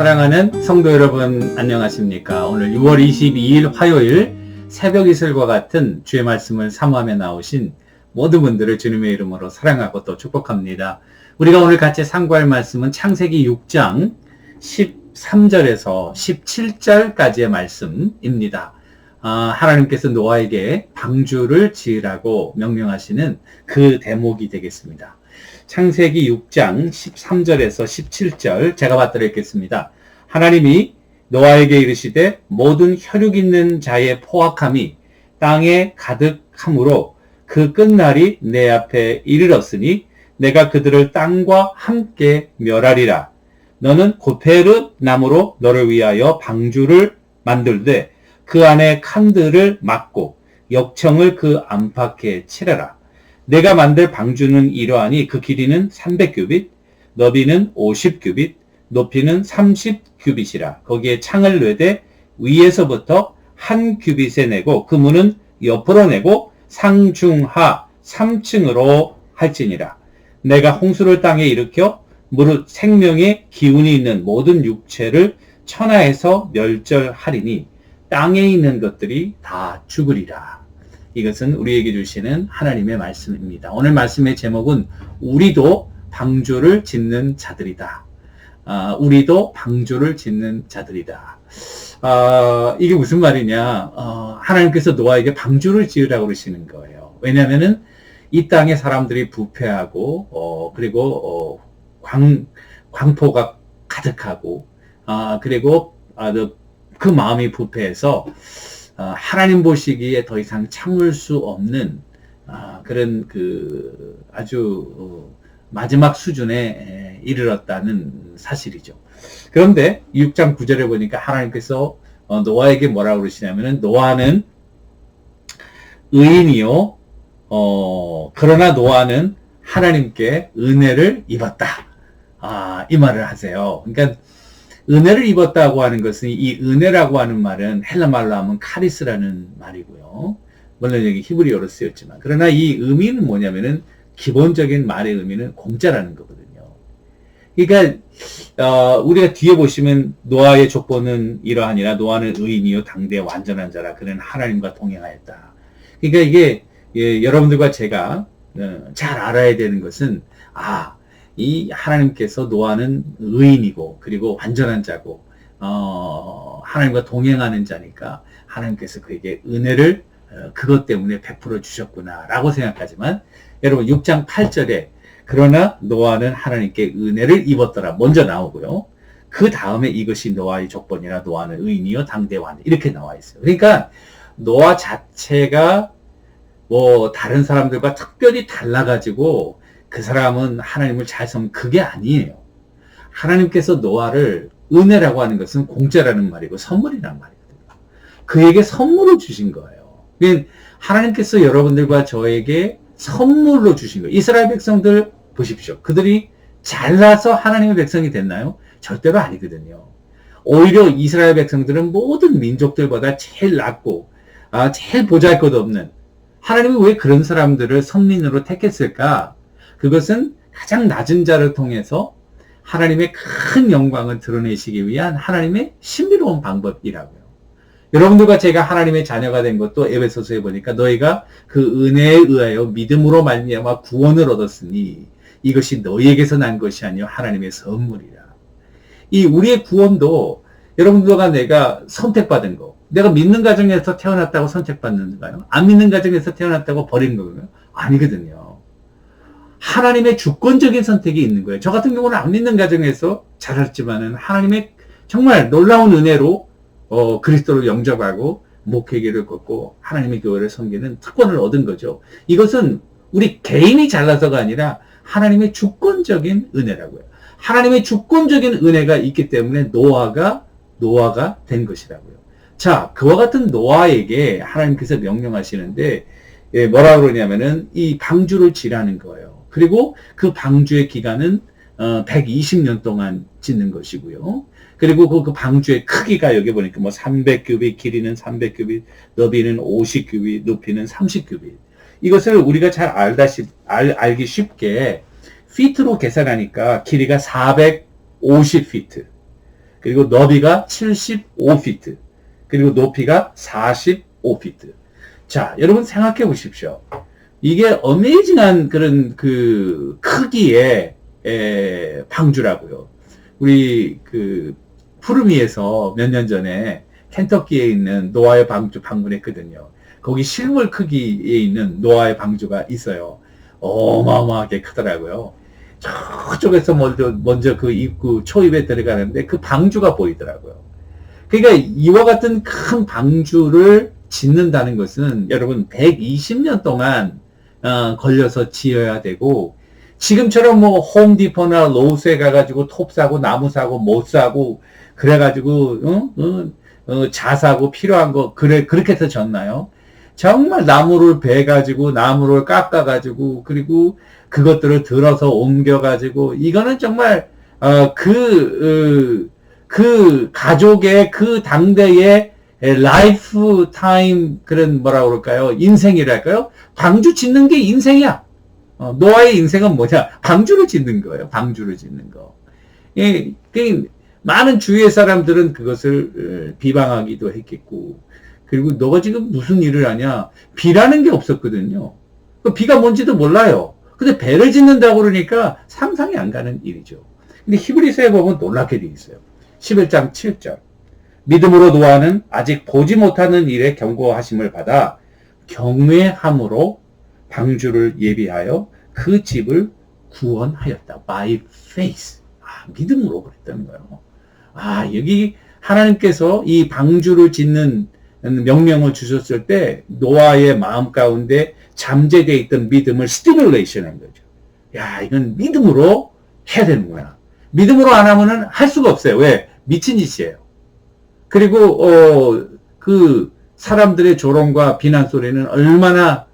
사랑하는 성도 여러분, 안녕하십니까? 오늘 6월 22일 화요일 새벽 이슬과 같은 주의 말씀을 사모하며 나오신 모든 분들을 주님의 이름으로 사랑하고 또 축복합니다. 우리가 오늘 같이 상고할 말씀은 창세기 6장 13절에서 17절까지의 말씀입니다. 하나님께서 노아에게 방주를 지으라고 명령하시는 그 대목이 되겠습니다. 창세기 6장 13절에서 17절 제가 받들어 읽겠습니다. 하나님이 노아에게 이르시되 모든 혈육 있는 자의 포악함이 땅에 가득함으로 그 끝날이 내 앞에 이르렀으니 내가 그들을 땅과 함께 멸하리라. 너는 고페르 나무로 너를 위하여 방주를 만들되 그 안에 칸들을 막고 역청을 그 안팎에 칠하라. 내가 만들 방주는 이러하니 그 길이는 300규빗, 너비는 50규빗, 높이는 30규빗이라. 거기에 창을 내되 위에서부터 한 규빗에 내고 그 문은 옆으로 내고 상중하 3층으로 할지니라. 내가 홍수를 땅에 일으켜 무릇 생명의 기운이 있는 모든 육체를 천하에서 멸절하리니 땅에 있는 것들이 다 죽으리라. 이것은 우리에게 주시는 하나님의 말씀입니다. 오늘 말씀의 제목은 우리도 방주를 짓는 자들이다. 우리도 방주를 짓는 자들이다. 이게 무슨 말이냐? 하나님께서 노아에게 방주를 지으라고 그러시는 거예요. 왜냐하면은 이 땅에 사람들이 부패하고 그리고 광포가 가득하고 그리고 그 마음이 부패해서 하나님 보시기에 더 이상 참을 수 없는 그런 그 아주 마지막 수준에 이르렀다는 사실이죠. 그런데 6장 9절에 보니까 하나님께서 노아에게 뭐라고 그러시냐면은 노아는 의인이요 그러나 노아는 하나님께 은혜를 입었다. 이 말을 하세요. 그러니까 은혜를 입었다고 하는 것은 이 은혜라고 하는 말은 헬라 말로 하면 카리스라는 말이고요. 물론 여기 히브리어로 쓰였지만 그러나 이 의미는 뭐냐면은 기본적인 말의 의미는 공짜라는 거거든요. 그러니까 우리가 뒤에 보시면 노아의 족보는 이러하니라 노아는 의인이요 당대 완전한 자라 그는 하나님과 동행하였다. 그러니까 이게 여러분들과 제가 잘 알아야 되는 것은 이 하나님께서 노아는 의인이고 그리고 완전한 자고 하나님과 동행하는 자니까 하나님께서 그에게 은혜를 그것 때문에 베풀어 주셨구나 라고 생각하지만 여러분 6장 8절에 그러나 노아는 하나님께 은혜를 입었더라 먼저 나오고요. 그 다음에 이것이 노아의 족본이라 노아는 의인이요 당대 완 이렇게 나와 있어요. 그러니까 노아 자체가 뭐 다른 사람들과 특별히 달라가지고 그 사람은 하나님을 잘 섬는 그게 아니에요. 하나님께서 노아를 은혜라고 하는 것은 공짜라는 말이고 선물이라는 말이거든요. 그에게 선물을 주신 거예요. 그러니까 하나님께서 여러분들과 저에게 선물로 주신 거예요. 이스라엘 백성들 보십시오. 그들이 잘나서 하나님의 백성이 됐나요? 절대로 아니거든요. 오히려 이스라엘 백성들은 모든 민족들보다 제일 낮고 제일 보잘것없는 하나님이 왜 그런 사람들을 선민으로 택했을까? 그것은 가장 낮은 자를 통해서 하나님의 큰 영광을 드러내시기 위한 하나님의 신비로운 방법이라고요. 여러분들과 제가 하나님의 자녀가 된 것도 에베소서에 보니까 너희가 그 은혜에 의하여 믿음으로 말미암아 구원을 얻었으니 이것이 너희에게서 난 것이 아니요 하나님의 선물이라. 이 우리의 구원도 여러분들과 내가 선택받은 거, 내가 믿는 가정에서 태어났다고 선택받는가요? 안 믿는 가정에서 태어났다고 버린 거예요? 아니거든요. 하나님의 주권적인 선택이 있는 거예요. 저 같은 경우는 안 믿는 가정에서 자랐지만은 하나님의 정말 놀라운 은혜로 그리스도를 영접하고 목회기를 걷고 하나님의 교회를 섬기는 특권을 얻은 거죠. 이것은 우리 개인이 잘나서가 아니라 하나님의 주권적인 은혜라고요. 하나님의 주권적인 은혜가 있기 때문에 노아가 된 것이라고요. 자, 그와 같은 노아에게 하나님께서 명령하시는데 뭐라 그러냐면은 이 방주를 지라는 거예요. 그리고 그 방주의 기간은 120년 동안 짓는 것이고요. 그리고 그 방주의 크기가 여기 보니까 뭐 300규빗, 길이는 300규빗, 너비는 50규빗, 높이는 30규빗. 이것을 우리가 잘 알기 쉽게 피트로 계산하니까 길이가 450피트. 그리고 너비가 75피트, 그리고 높이가 45피트. 자, 여러분 생각해 보십시오. 이게 어메이징한 그런 그 크기의 방주라고요. 우리 그 푸르미에서 몇 년 전에 켄터키에 있는 노아의 방주 방문했거든요. 거기 실물 크기에 있는 노아의 방주가 있어요. 어마어마하게 크더라고요. 저쪽에서 먼저 그 입구 초입에 들어가는데 그 방주가 보이더라고요. 그러니까 이와 같은 큰 방주를 짓는다는 것은 여러분 120년 동안 걸려서 지어야 되고, 지금처럼 뭐 홈디포나 로스에 가가지고 톱 사고 나무 사고 못 사고 그래가지고 자 사고 필요한 거 그렇게 해서 졌나요? 정말 나무를 베가지고 나무를 깎아가지고 그리고 그것들을 들어서 옮겨가지고, 이거는 정말 그 가족의 그 당대의 라이프 타임 그런 뭐라 그럴까요? 인생이랄까요? 방주 짓는 게 인생이야. 노아의 인생은 뭐냐? 방주를 짓는 거예요. 방주를 짓는 거. 예, 많은 주위의 사람들은 그것을 비방하기도 했겠고, 그리고 너가 지금 무슨 일을 하냐? 비라는 게 없었거든요. 그 비가 뭔지도 몰라요. 근데 배를 짓는다고 그러니까 상상이 안 가는 일이죠. 근데 히브리서에 보면 놀랍게 되어 있어요. 11장 7절. 믿음으로 노아는 아직 보지 못하는 일에 경고하심을 받아 경외함으로 방주를 예비하여 그 집을 구원하였다. By faith. 믿음으로 그랬다는 거예요. 여기 하나님께서 이 방주를 짓는 명령을 주셨을 때 노아의 마음 가운데 잠재되어 있던 믿음을 스티뮬레이션 한 거죠. 이건 믿음으로 해야 되는구나. 믿음으로 안 하면은 할 수가 없어요. 왜? 미친 짓이에요. 그리고 그 사람들의 조롱과 비난 소리는 얼마나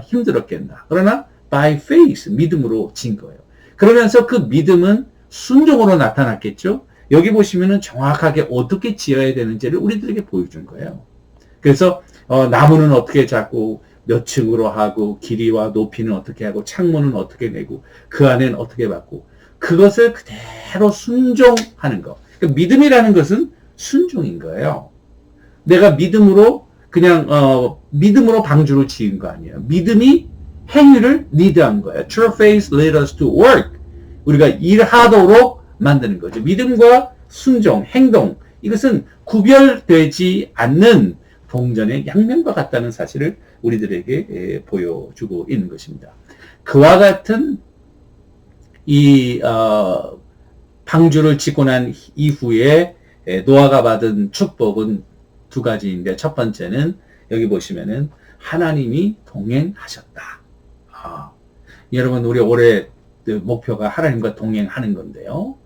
힘들었겠나. 그러나 by faith, 믿음으로 진 거예요. 그러면서 그 믿음은 순종으로 나타났겠죠. 여기 보시면은 정확하게 어떻게 지어야 되는지를 우리들에게 보여준 거예요. 그래서 나무는 어떻게 잡고 몇 층으로 하고 길이와 높이는 어떻게 하고 창문은 어떻게 내고 그 안에는 어떻게 받고, 그것을 그대로 순종하는 거. 그러니까 믿음이라는 것은 순종인 거예요. 내가 믿음으로 그냥 믿음으로 방주를 지은 거 아니에요. 믿음이 행위를 리드한 거예요. True faith led us to work. 우리가 일하도록 만드는 거죠. 믿음과 순종, 행동, 이것은 구별되지 않는 동전의 양면과 같다는 사실을 우리들에게 보여주고 있는 것입니다. 그와 같은 이 방주를 짓고 난 이후에 노아가 받은 축복은 두 가지인데, 첫 번째는 여기 보시면은 하나님이 동행하셨다. 여러분, 우리 올해 목표가 하나님과 동행하는 건데요.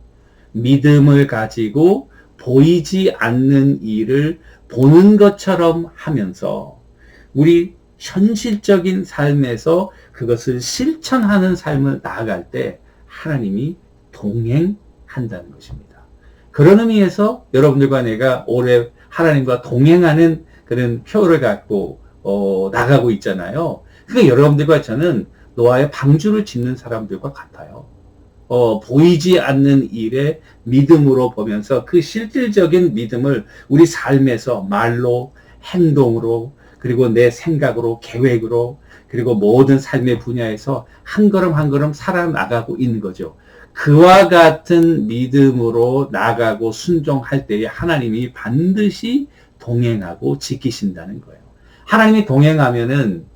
믿음을 가지고 보이지 않는 일을 보는 것처럼 하면서 우리 현실적인 삶에서 그것을 실천하는 삶을 나아갈 때 하나님이 동행한다는 것입니다. 그런 의미에서 여러분들과 내가 올해 하나님과 동행하는 그런 표를 갖고 나가고 있잖아요. 그러니까 여러분들과 저는 노아의 방주를 짓는 사람들과 같아요. 보이지 않는 일에 믿음으로 보면서 그 실질적인 믿음을 우리 삶에서 말로, 행동으로, 그리고 내 생각으로, 계획으로, 그리고 모든 삶의 분야에서 한 걸음 한 걸음 살아나가고 있는 거죠. 그와 같은 믿음으로 나가고 순종할 때에 하나님이 반드시 동행하고 지키신다는 거예요. 하나님이 동행하면은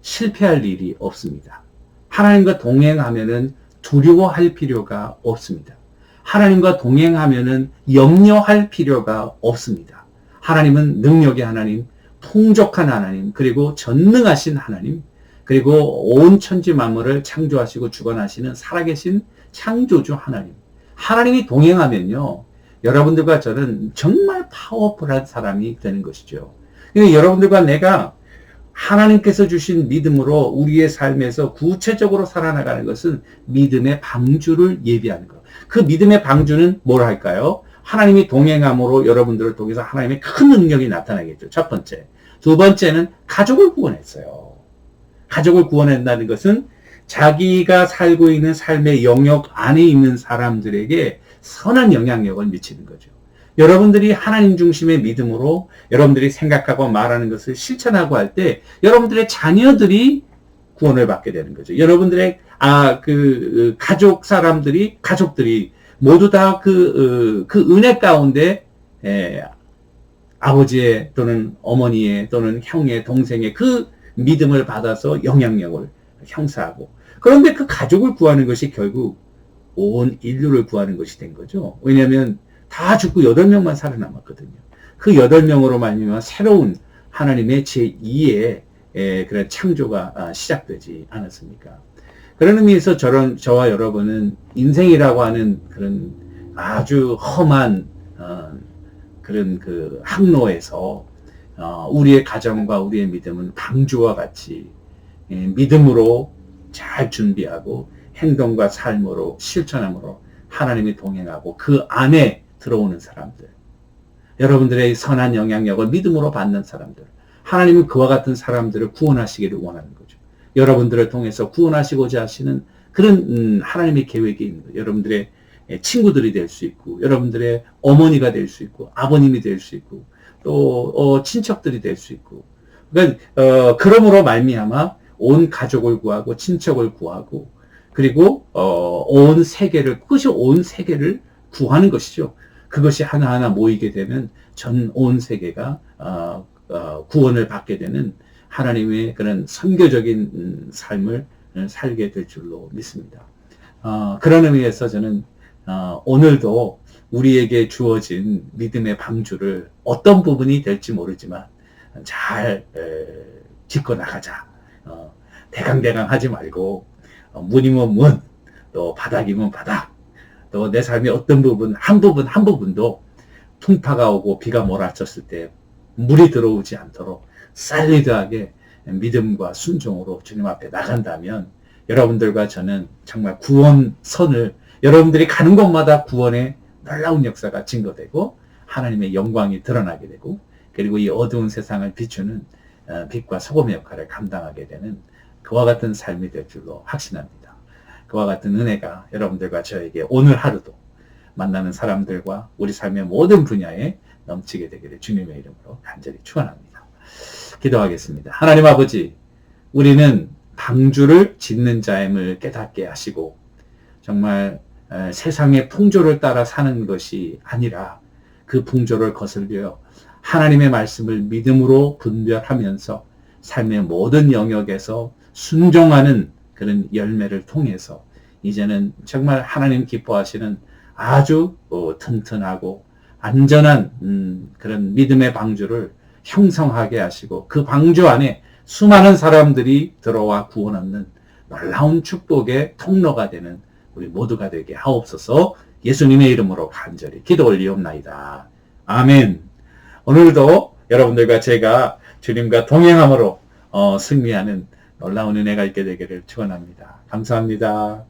실패할 일이 없습니다. 하나님과 동행하면은 두려워할 필요가 없습니다. 하나님과 동행하면은 염려할 필요가 없습니다. 하나님은 능력의 하나님, 풍족한 하나님, 그리고 전능하신 하나님, 그리고 온 천지 만물을 창조하시고 주관하시는 살아계신 창조주 하나님. 하나님이 동행하면요, 여러분들과 저는 정말 파워풀한 사람이 되는 것이죠. 그러니까 여러분들과 내가 하나님께서 주신 믿음으로 우리의 삶에서 구체적으로 살아나가는 것은 믿음의 방주를 예비하는 것. 그 믿음의 방주는 뭘 할까요? 하나님이 동행함으로 여러분들을 통해서 하나님의 큰 능력이 나타나겠죠. 첫 번째. 두 번째는 가족을 구원했어요. 가족을 구원한다는 것은 자기가 살고 있는 삶의 영역 안에 있는 사람들에게 선한 영향력을 미치는 거죠. 여러분들이 하나님 중심의 믿음으로 여러분들이 생각하고 말하는 것을 실천하고 할 때 여러분들의 자녀들이 구원을 받게 되는 거죠. 여러분들의 가족 가족들이 모두 다 그 은혜 가운데 아버지의 또는 어머니의 또는 형의 동생의 그 믿음을 받아서 영향력을 형성하고, 그런데 그 가족을 구하는 것이 결국 온 인류를 구하는 것이 된 거죠. 왜냐하면 다 죽고 8명만 살아남았거든요. 그 8명으로 말미암아 새로운 하나님의 제2의 그런 창조가 시작되지 않았습니까? 그런 의미에서 저와 여러분은 인생이라고 하는 그런 아주 험한 그런 그 항로에서 우리의 가정과 우리의 믿음은 방주와 같이 믿음으로 잘 준비하고 행동과 삶으로 실천함으로 하나님이 동행하고 그 안에 들어오는 사람들, 여러분들의 선한 영향력을 믿음으로 받는 사람들, 하나님은 그와 같은 사람들을 구원하시기를 원하는 거죠. 여러분들을 통해서 구원하시고자 하시는 그런 하나님의 계획이 있는 거예요. 여러분들의 친구들이 될 수 있고, 여러분들의 어머니가 될 수 있고, 아버님이 될 수 있고, 또 친척들이 될 수 있고, 그러니까 그러므로 말미암아 온 가족을 구하고 친척을 구하고, 그리고 온 세계를, 그것이 온 세계를 구하는 것이죠. 그것이 하나하나 모이게 되면 전 온 세계가 구원을 받게 되는 하나님의 그런 선교적인 삶을 살게 될 줄로 믿습니다. 그런 의미에서 저는 오늘도 우리에게 주어진 믿음의 방주를 어떤 부분이 될지 모르지만 잘 짚고 나가자. 대강대강 하지 말고 문이면 문, 또 바닥이면 바닥, 또 내 삶의 어떤 부분, 한 부분도 풍파가 오고 비가 몰아쳤을 때 물이 들어오지 않도록 살리드하게 믿음과 순종으로 주님 앞에 나간다면 여러분들과 저는 정말 구원선을, 여러분들이 가는 곳마다 구원의 놀라운 역사가 증거되고 하나님의 영광이 드러나게 되고, 그리고 이 어두운 세상을 비추는 빛과 소금의 역할을 감당하게 되는 그와 같은 삶이 될 줄로 확신합니다. 그와 같은 은혜가 여러분들과 저에게 오늘 하루도 만나는 사람들과 우리 삶의 모든 분야에 넘치게 되기를 주님의 이름으로 간절히 축원합니다. 기도하겠습니다. 하나님 아버지, 우리는 방주를 짓는 자임을 깨닫게 하시고 정말 세상의 풍조를 따라 사는 것이 아니라 그 풍조를 거슬려 하나님의 말씀을 믿음으로 분별하면서 삶의 모든 영역에서 순종하는 그런 열매를 통해서 이제는 정말 하나님 기뻐하시는 아주 튼튼하고 안전한 그런 믿음의 방주를 형성하게 하시고 그 방주 안에 수많은 사람들이 들어와 구원 얻는 놀라운 축복의 통로가 되는 우리 모두가 되게 하옵소서. 예수님의 이름으로 간절히 기도 올리옵나이다. 아멘. 오늘도 여러분들과 제가 주님과 동행함으로 승리하는 놀라운 은혜가 있게 되기를 축원합니다. 감사합니다.